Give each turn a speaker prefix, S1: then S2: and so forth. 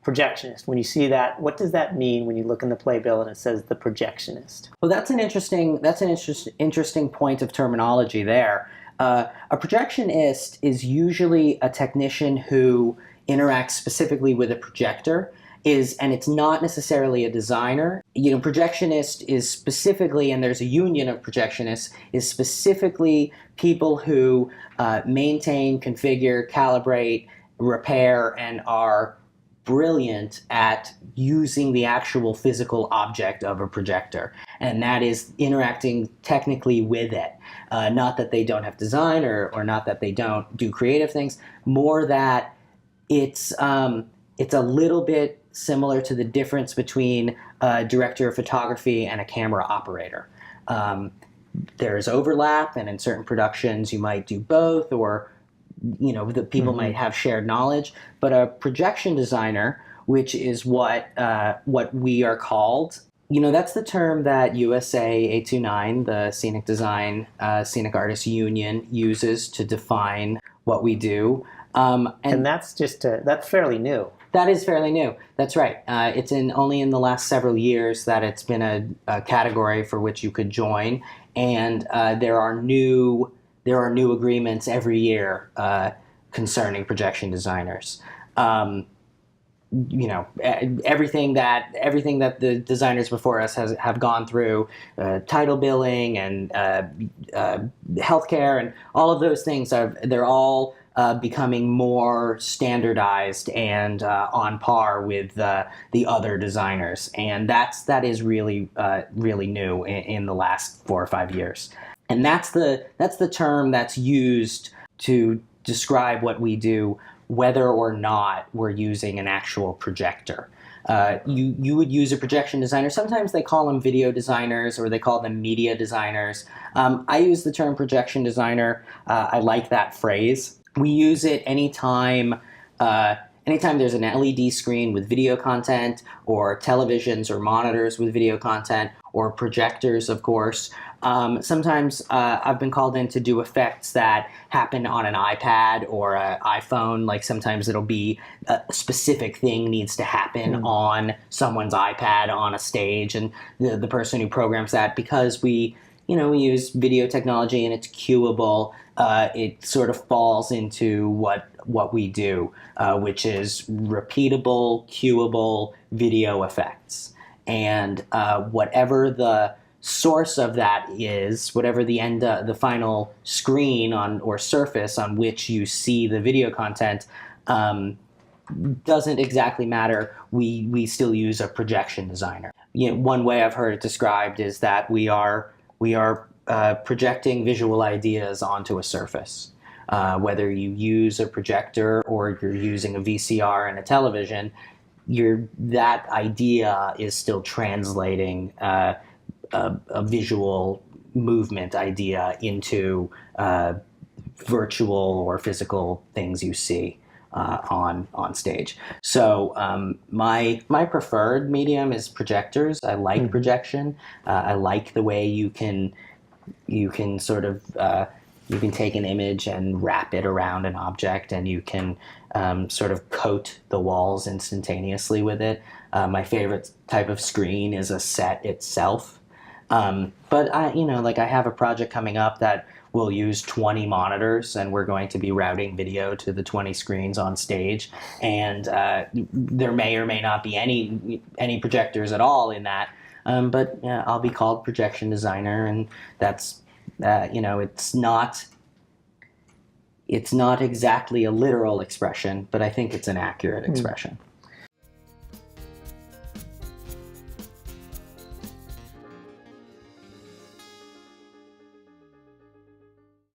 S1: projectionist. When you see that, what does that mean when you look in the playbill and it says the projectionist?
S2: Well, that's an interesting point of terminology there. A projectionist is usually a technician who interacts specifically with a projector, and it's not necessarily a designer. You know, projectionist is specifically, and there's a union of projectionists, is specifically people who maintain, configure, calibrate, repair, and are brilliant at using the actual physical object of a projector, and that is interacting technically with it. Not that they don't have design or not that they don't do creative things, more that it's a little bit similar to the difference between a director of photography and a camera operator. There's overlap, and in certain productions you might do both, or the people might have shared knowledge. But a projection designer, which is what we are called, that's the term that USA 829, the Scenic Design Scenic Artists Union, uses to define what we do.
S1: And that's that's fairly new.
S2: That is fairly new. That's right. It's only in the last several years that it's been a category for which you could join, and there are new agreements every year concerning projection designers. Everything that the designers before us have gone through, title billing and healthcare and all of those things they're all becoming more standardized and on par with the other designers, and that is really new in the last 4 or 5 years. And that's the term that's used to describe what we do, whether or not we're using an actual projector. You would use a projection designer. Sometimes they call them video designers, or they call them media designers. I use the term projection designer. I like that phrase. We use it anytime there's an LED screen with video content, or televisions or monitors with video content, or projectors, of course. Sometimes I've been called in to do effects that happen on an iPad or an iPhone. Like sometimes it'll be a specific thing needs to happen on someone's iPad on a stage, and the person who programs that, because we use video technology and it's cueable, it sort of falls into what we do, which is repeatable, cueable video effects. And whatever the source of that is, whatever the final screen or surface on which you see the video content, doesn't exactly matter. We still use a projection designer. One way I've heard it described is that we are projecting visual ideas onto a surface. Whether you use a projector or you're using a VCR and a television, that idea is still translating a visual movement idea into virtual or physical things you see on stage. So my preferred medium is projectors. I like projection. I like the way you can sort of you can take an image and wrap it around an object, and you can sort of coat the walls instantaneously with it. My favorite type of screen is a set itself. But I have a project coming up that will use 20 monitors, and we're going to be routing video to the 20 screens on stage. And there may or may not be any projectors at all in that. But I'll be called projection designer, and that's it's not exactly a literal expression, but I think it's an accurate expression.